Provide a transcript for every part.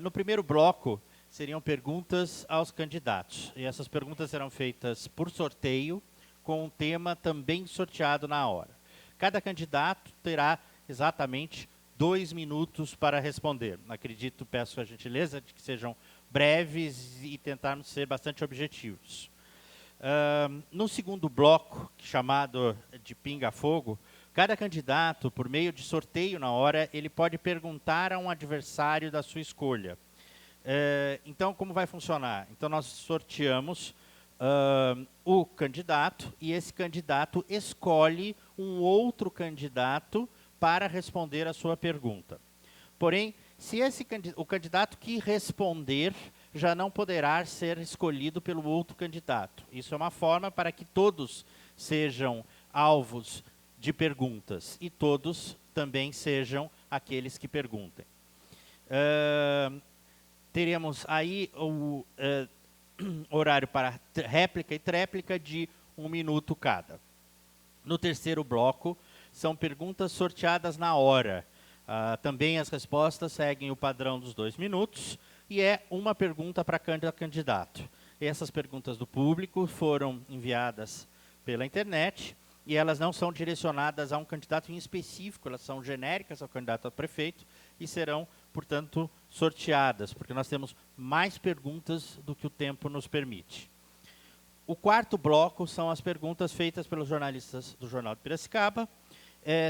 No primeiro bloco, seriam perguntas aos candidatos. E essas perguntas serão feitas por sorteio, com um tema também sorteado na hora. Cada candidato terá exatamente 2 minutos para responder. Acredito, peço a gentileza de que sejam breves e tentarmos ser bastante objetivos. No segundo bloco, chamado de pinga-fogo, cada candidato, por meio de sorteio na hora, ele pode perguntar a um adversário da sua escolha. Então, como vai funcionar? Então, nós sorteamos o candidato e esse candidato escolhe um outro candidato para responder a sua pergunta. Porém, se o candidato que responder já não poderá ser escolhido pelo outro candidato. Isso é uma forma para que todos sejam alvos de perguntas e todos também sejam aqueles que perguntem. Teremos aí o horário para réplica e tréplica de 1 minuto cada. No terceiro bloco, são perguntas sorteadas na hora. Também as respostas seguem o padrão dos 2 minutos e é uma pergunta para cada candidato. Essas perguntas do público foram enviadas pela internet e elas não são direcionadas a um candidato em específico, elas são genéricas ao candidato a prefeito e serão, portanto, sorteadas, porque nós temos mais perguntas do que o tempo nos permite. O quarto bloco são as perguntas feitas pelos jornalistas do Jornal de Piracicaba.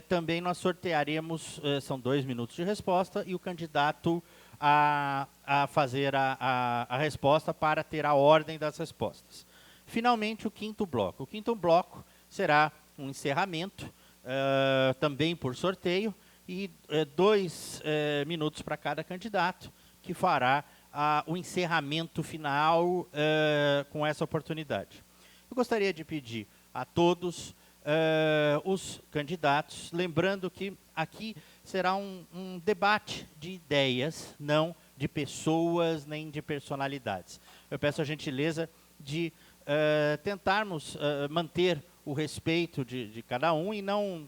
Também nós sortearemos, são 2 minutos de resposta, e o candidato a fazer a resposta para ter a ordem das respostas. Finalmente, o quinto bloco. O quinto bloco será um encerramento, também por sorteio, e 2 minutos para cada candidato, que fará o encerramento final com essa oportunidade. Eu gostaria de pedir a todos os candidatos, lembrando que aqui será um debate de ideias, não de pessoas nem de personalidades. Eu peço a gentileza de tentarmos manter o respeito de cada um e não,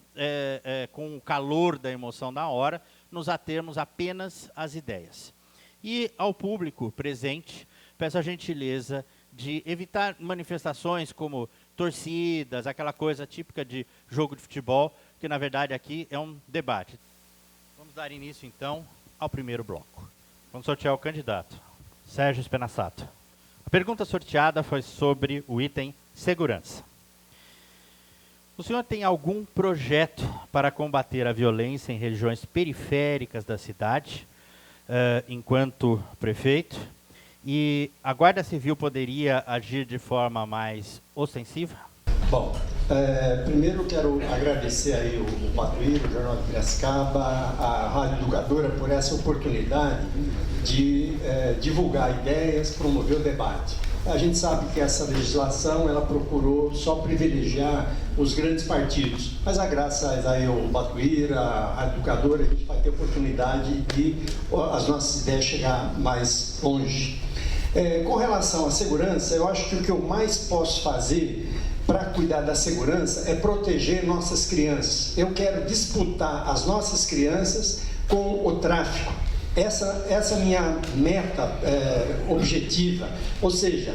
com o calor da emoção da hora, nos atermos apenas às ideias. E ao público presente, peço a gentileza de evitar manifestações como torcidas, aquela coisa típica de jogo de futebol, que na verdade aqui é um debate. Vamos dar início então ao primeiro bloco. Vamos sortear o candidato, Sérgio Spenassato. A pergunta sorteada foi sobre o item segurança. O senhor tem algum projeto para combater a violência em regiões periféricas da cidade, enquanto prefeito? E a Guarda Civil poderia agir de forma mais ostensiva? Bom, primeiro quero agradecer aí o Patuíra, o Jornal de Piracicaba, a Rádio Educadora por essa oportunidade de divulgar ideias, promover o debate. A gente sabe que essa legislação, ela procurou só privilegiar os grandes partidos, mas graças aí ao Patuíra, a Rádio Educadora, a gente vai ter oportunidade de as nossas ideias chegar mais longe. Com relação à segurança, eu acho que o que eu mais posso fazer para cuidar da segurança é proteger nossas crianças. Eu quero disputar as nossas crianças com o tráfico. Essa é a minha meta objetiva. Ou seja,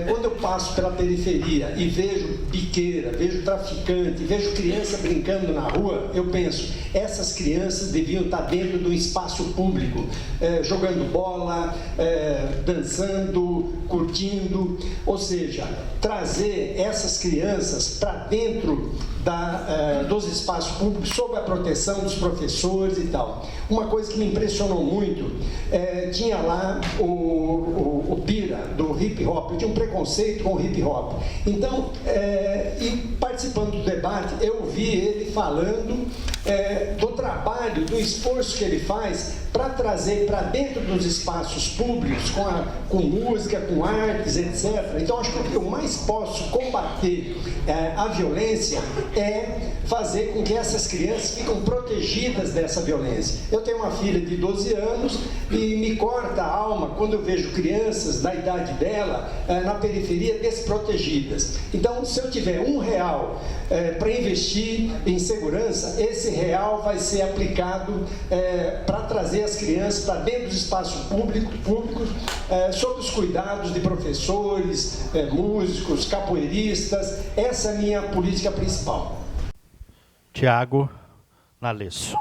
quando eu passo pela periferia e vejo biqueira, vejo traficante, vejo criança brincando na rua, eu penso, essas crianças deviam estar dentro do espaço público, jogando bola, dançando, curtindo. Ou seja, trazer essas crianças para dentro dos espaços públicos, sob a proteção dos professores e tal. Uma coisa que me impressionou muito, tinha lá o Bira, do hip hop. Eu tinha um preconceito com o hip hop. Então, e participando do debate, eu vi ele falando do trabalho, do esforço que ele faz para trazer para dentro dos espaços públicos, com música, com artes, etc. Então, acho que o que eu mais posso combater a violência é fazer com que essas crianças fiquem protegidas dessa violência. Eu tenho uma filha de 12 12 anos e me corta a alma quando eu vejo crianças da idade dela na periferia desprotegidas. Então, se eu tiver R$1 para investir em segurança, esse R$1 vai ser aplicado para trazer as crianças para dentro dos espaços públicos, sob os cuidados de professores, músicos, capoeiristas. Essa é a minha política principal. Tiago Nalesso.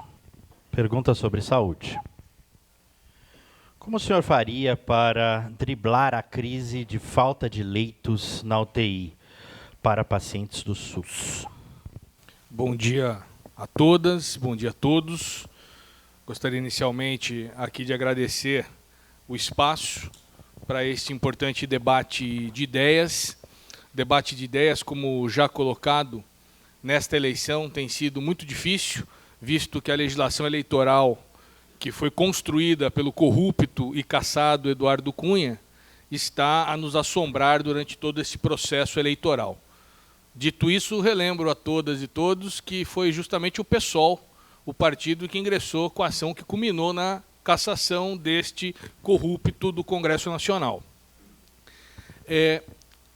Pergunta sobre saúde. Como o senhor faria para driblar a crise de falta de leitos na UTI para pacientes do SUS? Bom dia a todas, bom dia a todos. Gostaria inicialmente aqui de agradecer o espaço para este importante debate de ideias. Debate de ideias, como já colocado, nesta eleição tem sido muito difícil, visto que a legislação eleitoral que foi construída pelo corrupto e cassado Eduardo Cunha está a nos assombrar durante todo esse processo eleitoral. Dito isso, relembro a todas e todos que foi justamente o PSOL, o partido que ingressou com a ação que culminou na cassação deste corrupto do Congresso Nacional.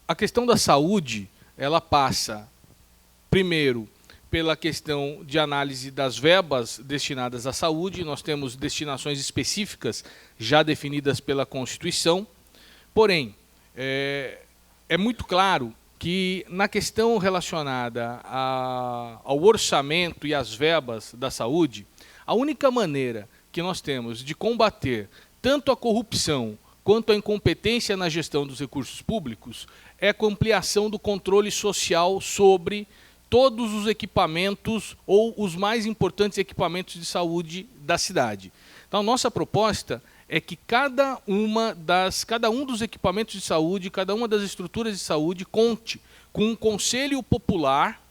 A questão da saúde, ela passa, primeiro, pela questão de análise das verbas destinadas à saúde. Nós temos destinações específicas já definidas pela Constituição. Porém, é muito claro que na questão relacionada ao orçamento e às verbas da saúde, a única maneira que nós temos de combater tanto a corrupção quanto a incompetência na gestão dos recursos públicos é com ampliação do controle social sobre todos os equipamentos ou os mais importantes equipamentos de saúde da cidade. Então, nossa proposta é que cada um dos equipamentos de saúde, cada uma das estruturas de saúde conte com um conselho popular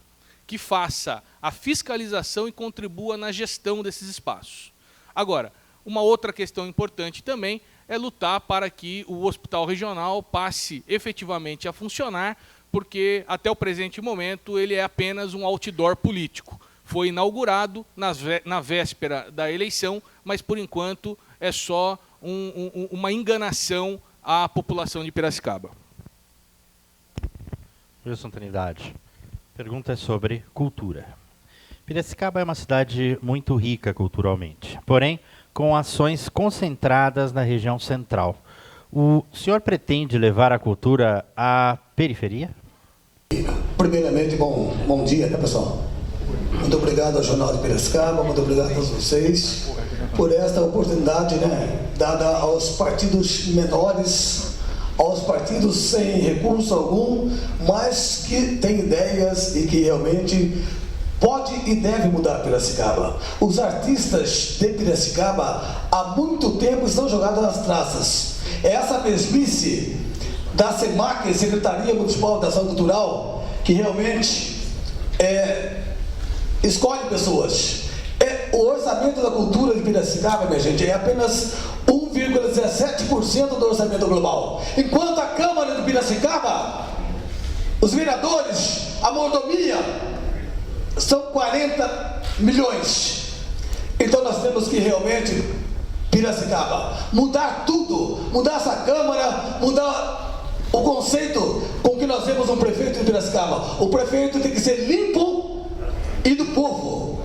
que faça a fiscalização e contribua na gestão desses espaços. Agora, uma outra questão importante também é lutar para que o hospital regional passe efetivamente a funcionar, porque até o presente momento ele é apenas um outdoor político. Foi inaugurado na véspera da eleição, mas por enquanto é só uma enganação à população de Piracicaba. Wilson Trindade. Pergunta é sobre cultura. Piracicaba é uma cidade muito rica culturalmente, porém com ações concentradas na região central. O senhor pretende levar a cultura à periferia? Primeiramente, bom dia, né, pessoal? Muito obrigado ao Jornal de Piracicaba, muito obrigado a todos vocês por esta oportunidade, né, dada aos partidos menores, aos partidos sem recurso algum, mas que têm ideias e que realmente pode e deve mudar Piracicaba. Os artistas de Piracicaba há muito tempo estão jogados nas traças. Essa mesmice da SEMAC, Secretaria Municipal de Ação Cultural, que realmente escolhe pessoas. O orçamento da cultura de Piracicaba, minha gente, é apenas 1,17% do orçamento global. Enquanto a Câmara de Piracicaba, os vereadores, a mordomia, são 40 milhões. Então nós temos que realmente, Piracicaba, mudar tudo, mudar essa Câmara, mudar o conceito com que nós temos um prefeito de Piracicaba. O prefeito tem que ser limpo e do povo.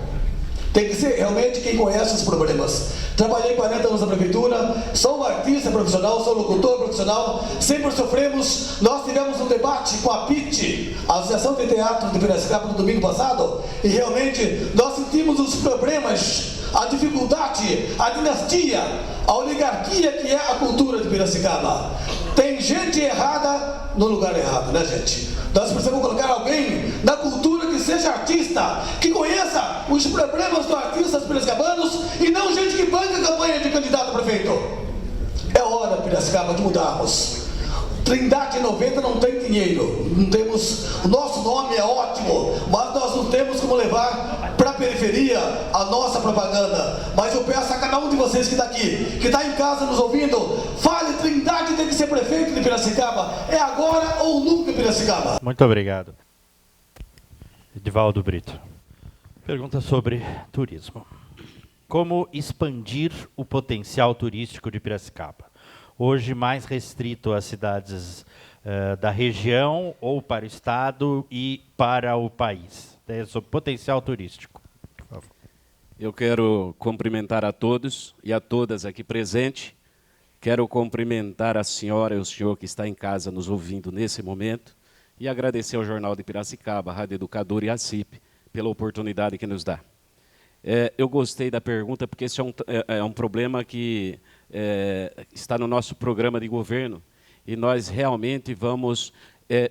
Tem que ser realmente quem conhece os problemas. Trabalhei 40 anos na prefeitura, sou um artista profissional, sou locutor profissional, sempre sofremos. Nós tivemos um debate com a PIT, a Associação de Teatro de Piracicaba, no domingo passado, e realmente nós sentimos os problemas, a dificuldade, a dinastia, a oligarquia que é a cultura de Piracicaba. Tem gente errada no lugar errado, né, gente? Nós precisamos colocar alguém na cultura que seja artista, que conheça os problemas dos artistas piracicabanos e não gente que banca a campanha de candidato a prefeito. É hora, Piracicaba, de mudarmos. Trindade 90 não tem dinheiro, não temos, o nosso nome é ótimo, mas nós não temos como levar para a periferia a nossa propaganda. Mas eu peço a cada um de vocês que está aqui, que está em casa nos ouvindo, fale, Trindade tem que ser prefeito de Piracicaba, é agora ou nunca Piracicaba. Muito obrigado. Edivaldo Brito. Pergunta sobre turismo. Como expandir o potencial turístico de Piracicaba? Hoje mais restrito às cidades da região ou para o estado e para o país. Sobre potencial turístico. Por favor. Eu quero cumprimentar a todos e a todas aqui presentes. Quero cumprimentar a senhora e o senhor que está em casa nos ouvindo nesse momento e agradecer ao Jornal de Piracicaba, a Rádio Educadora e a CIP pela oportunidade que nos dá. Eu gostei da pergunta porque esse é um problema que está no nosso programa de governo e nós realmente vamos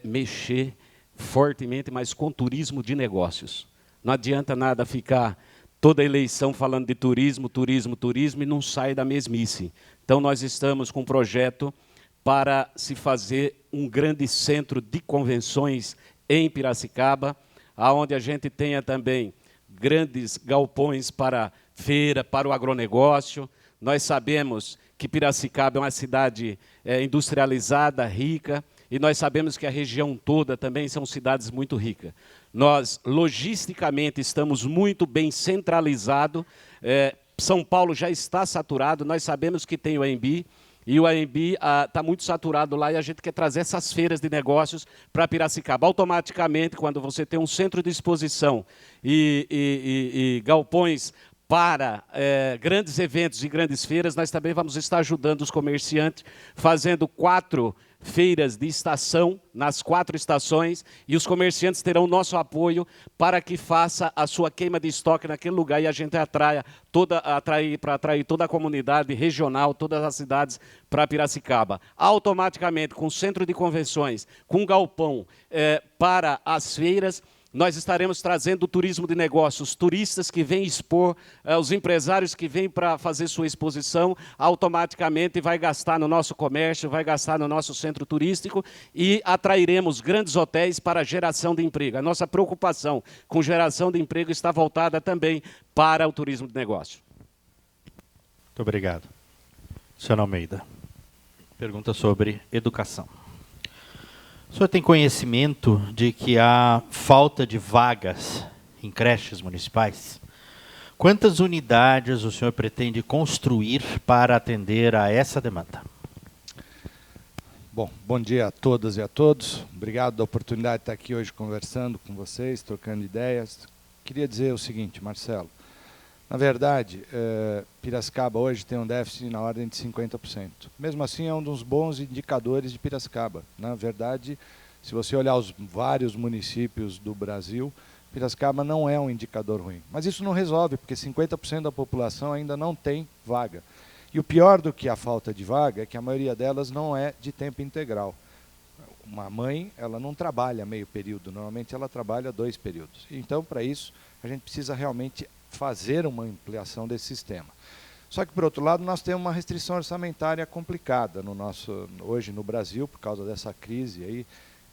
mexer fortemente, mas com turismo de negócios. Não adianta nada ficar toda eleição falando de turismo, turismo, turismo e não sai da mesmice. Então, nós estamos com um projeto para se fazer um grande centro de convenções em Piracicaba, onde a gente tenha também grandes galpões para feira, para o agronegócio. Nós sabemos que Piracicaba é uma cidade industrializada, rica, e nós sabemos que a região toda também são cidades muito ricas. Nós, logisticamente, estamos muito bem centralizados. São Paulo já está saturado, nós sabemos que tem o AMB, e o AMB está muito saturado lá, e a gente quer trazer essas feiras de negócios para Piracicaba. Automaticamente, quando você tem um centro de exposição e galpões para grandes eventos e grandes feiras, nós também vamos estar ajudando os comerciantes, fazendo 4 feiras de estação, nas 4 estações, e os comerciantes terão nosso apoio para que faça a sua queima de estoque naquele lugar e a gente para atrair toda a comunidade regional, todas as cidades para Piracicaba. Automaticamente, com o centro de convenções, com galpão para as feiras, nós estaremos trazendo o turismo de negócios, turistas que vêm expor, os empresários que vêm para fazer sua exposição, automaticamente vai gastar no nosso comércio, vai gastar no nosso centro turístico e atrairemos grandes hotéis para a geração de emprego. A nossa preocupação com geração de emprego está voltada também para o turismo de negócio. Muito obrigado. Senhor Almeida, pergunta sobre educação. O senhor tem conhecimento de que há falta de vagas em creches municipais? Quantas unidades o senhor pretende construir para atender a essa demanda? Bom dia a todas e a todos. Obrigado da oportunidade de estar aqui hoje conversando com vocês, trocando ideias. Queria dizer o seguinte, Marcelo. Na verdade, Piracicaba hoje tem um déficit na ordem de 50%. Mesmo assim, é um dos bons indicadores de Piracicaba. Na verdade, se você olhar os vários municípios do Brasil, Piracicaba não é um indicador ruim. Mas isso não resolve, porque 50% da população ainda não tem vaga. E o pior do que a falta de vaga é que a maioria delas não é de tempo integral. Uma mãe, ela não trabalha meio período, normalmente ela trabalha 2 períodos. Então, para isso, a gente precisa realmente fazer uma ampliação desse sistema. Só que, por outro lado, nós temos uma restrição orçamentária complicada hoje no Brasil, por causa dessa crise aí,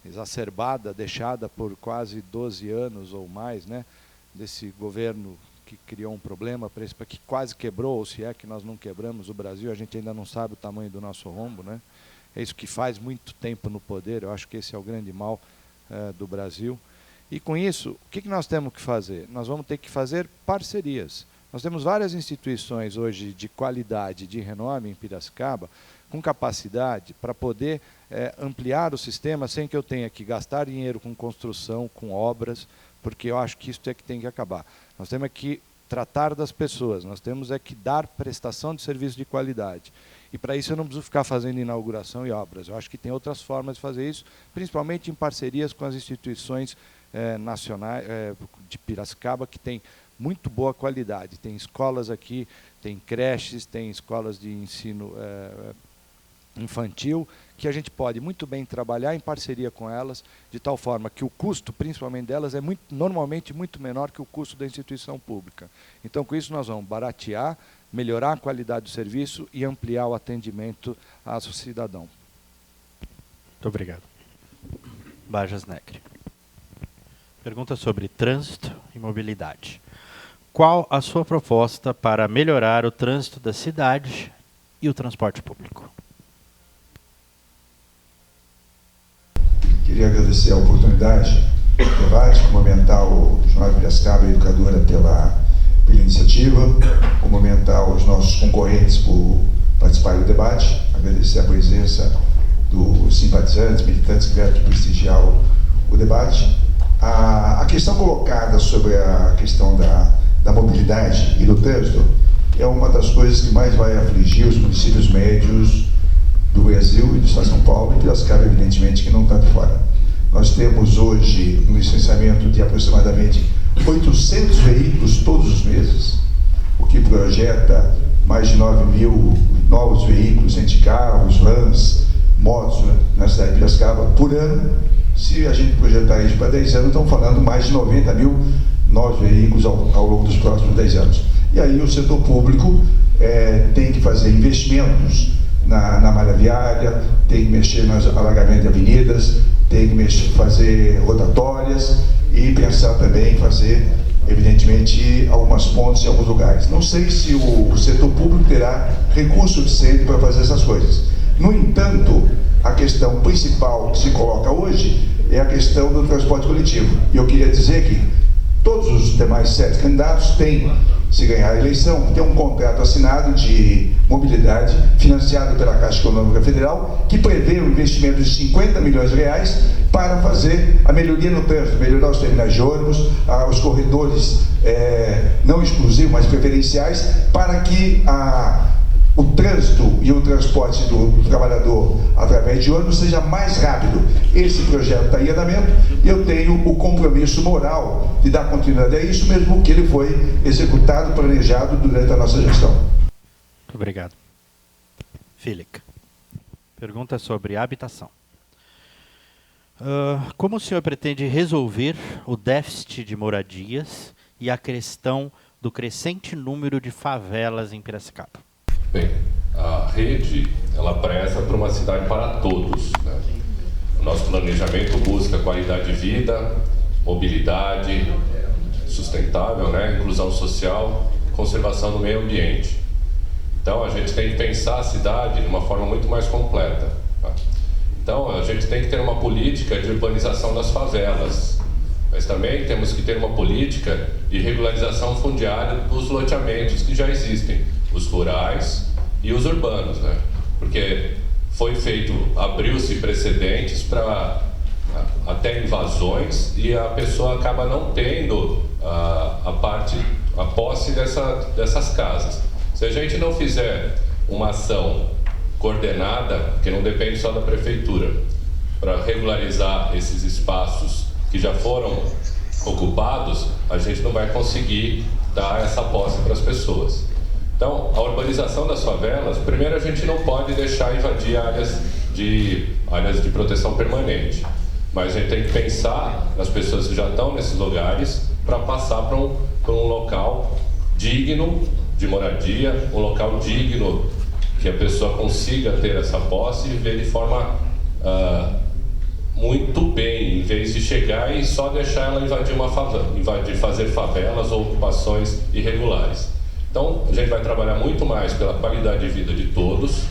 exacerbada, deixada por quase 12 anos ou mais, né, desse governo que criou um problema, que quase quebrou, ou se é que nós não quebramos o Brasil, a gente ainda não sabe o tamanho do nosso rombo, né? É isso que faz muito tempo no poder, eu acho que esse é o grande mal do Brasil. E com isso, o que nós temos que fazer? Nós vamos ter que fazer parcerias. Nós temos várias instituições hoje de qualidade, de renome em Piracicaba, com capacidade para poder ampliar o sistema sem que eu tenha que gastar dinheiro com construção, com obras, porque eu acho que isso é que tem que acabar. Nós temos que tratar das pessoas, nós temos que dar prestação de serviço de qualidade. E para isso eu não preciso ficar fazendo inauguração e obras. Eu acho que tem outras formas de fazer isso, principalmente em parcerias com as instituições nacionais de Piracicaba, que tem muito boa qualidade. Tem escolas aqui, tem creches, tem escolas de ensino infantil, que a gente pode muito bem trabalhar em parceria com elas, de tal forma que o custo, principalmente delas, é normalmente muito menor que o custo da instituição pública. Então, com isso, nós vamos baratear, melhorar a qualidade do serviço e ampliar o atendimento ao cidadão. Muito obrigado. Bajas Negre. Pergunta sobre trânsito e mobilidade. Qual a sua proposta para melhorar o trânsito da cidade e o transporte público? Queria agradecer a oportunidade do debate, cumprimentar o Jornal de Piracicaba e a Educadora pela pela iniciativa, cumprimentar os nossos concorrentes por participar do debate, agradecer a presença dos simpatizantes, militantes que vieram aqui prestigiar o debate. A questão colocada sobre a questão da mobilidade e do trânsito é uma das coisas que mais vai afligir os municípios médios do Brasil e do Estado de São Paulo, e Piracicaba, evidentemente, que não está de fora. Nós temos hoje um licenciamento de aproximadamente 800 veículos todos os meses, o que projeta mais de 9 mil novos veículos, entre carros, vans, motos, na cidade de Piracicaba por ano. Se a gente projetar isso para 10 anos, estamos falando mais de 90 mil novos veículos ao longo dos próximos 10 anos. E aí o setor público tem que fazer investimentos na malha viária, tem que mexer no alargamento de avenidas, tem que fazer rotatórias e pensar também em fazer, evidentemente, algumas pontes em alguns lugares. Não sei se o setor público terá recurso suficiente para fazer essas coisas. No entanto, a questão principal que se coloca hoje é a questão do transporte coletivo. E eu queria dizer que todos os demais 7 candidatos têm, se ganhar a eleição, tem um contrato assinado de mobilidade financiado pela Caixa Econômica Federal, que prevê um investimento de 50 milhões de reais para fazer a melhoria no trânsito, melhorar os terminais de ônibus, os corredores não exclusivos, mas preferenciais, para que o trânsito e o transporte do trabalhador através de ônibus seja mais rápido. Esse projeto está em andamento e eu tenho o compromisso moral de dar continuidade a isso, mesmo que ele foi executado, planejado durante a nossa gestão. Muito obrigado. Filic. Pergunta sobre habitação. Como o senhor pretende resolver o déficit de moradias e a questão do crescente número de favelas em Piracicaba? Bem, a rede, ela preza por uma cidade para todos, né? O nosso planejamento busca qualidade de vida, mobilidade sustentável, né? Inclusão social, conservação do meio ambiente. Então, a gente tem que pensar a cidade de uma forma muito mais completa, tá? Então, a gente tem que ter uma política de urbanização das favelas, mas também temos que ter uma política de regularização fundiária dos loteamentos que já existem, os rurais e os urbanos, né? Porque foi abriu-se precedentes para até invasões e a pessoa acaba não tendo a posse dessas casas. Se a gente não fizer uma ação coordenada, que não depende só da prefeitura, para regularizar esses espaços que já foram ocupados, a gente não vai conseguir dar essa posse para as pessoas. Então, a urbanização das favelas, primeiro a gente não pode deixar invadir áreas de proteção permanente, mas a gente tem que pensar nas pessoas que já estão nesses lugares para passar para um local digno de moradia, um local digno que a pessoa consiga ter essa posse e viver de forma muito bem, em vez de chegar e só deixar ela invadir uma favela, fazer favelas ou ocupações irregulares. Então, a gente vai trabalhar muito mais pela qualidade de vida de todos,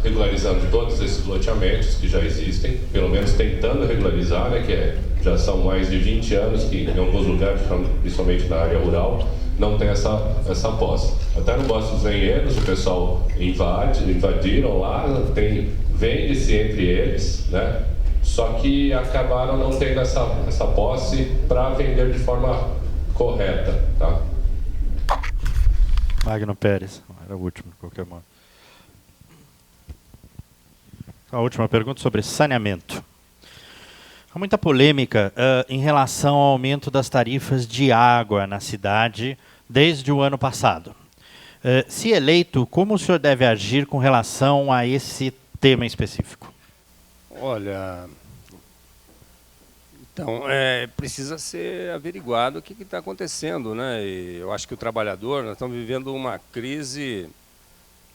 regularizando todos esses loteamentos que já existem, pelo menos tentando regularizar, né, já são mais de 20 anos que em alguns lugares, principalmente na área rural, não tem essa posse. Até no Bosque dos Engenheiros, o pessoal invadiram lá, vende-se entre eles, né? Só que acabaram não tendo essa posse para vender de forma correta, tá? Magno Pérez, era o último, de qualquer modo. A última pergunta sobre saneamento. Há muita polêmica em relação ao aumento das tarifas de água na cidade desde o ano passado. Se eleito, como o senhor deve agir com relação a esse tema específico? Olha, então, precisa ser averiguado o que está acontecendo, né? E eu acho que o trabalhador, nós estamos vivendo uma crise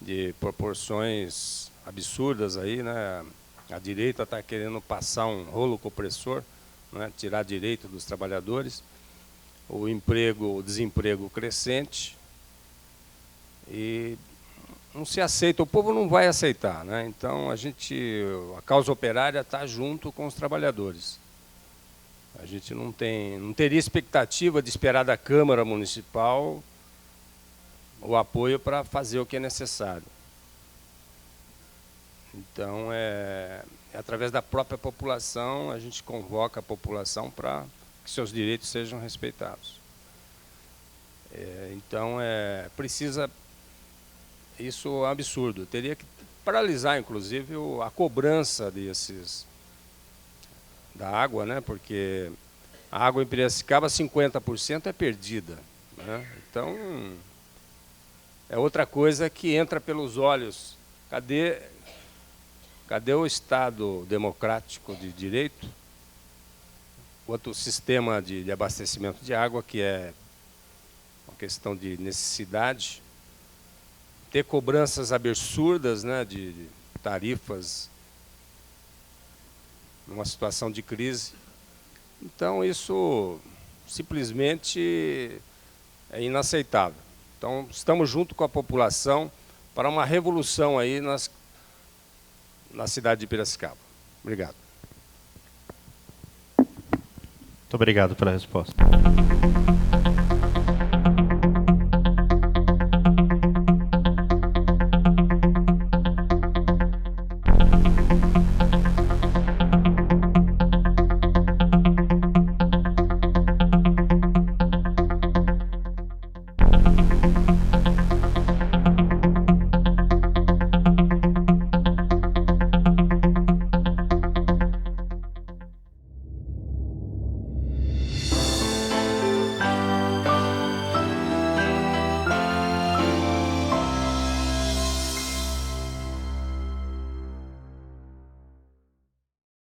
de proporções absurdas aí, né? A direita está querendo passar um rolo compressor, né? Tirar direito dos trabalhadores, o desemprego crescente e não se aceita, o povo não vai aceitar, né? Então a causa operária está junto com os trabalhadores. A gente não teria expectativa de esperar da Câmara Municipal o apoio para fazer o que é necessário. Então, através da própria população, a gente convoca a população para que seus direitos sejam respeitados. Então, precisa... Isso é um absurdo. Teria que paralisar, inclusive, a cobrança da água, né? Porque a água em Piracicaba, 50% é perdida, né? Então, é outra coisa que entra pelos olhos. Cadê o Estado democrático de direito? Outro sistema de abastecimento de água, que é uma questão de necessidade, ter cobranças absurdas, né, de tarifas numa situação de crise. Então, isso simplesmente é inaceitável. Então, estamos junto com a população para uma revolução aí na cidade de Piracicaba. Obrigado. Muito obrigado pela resposta.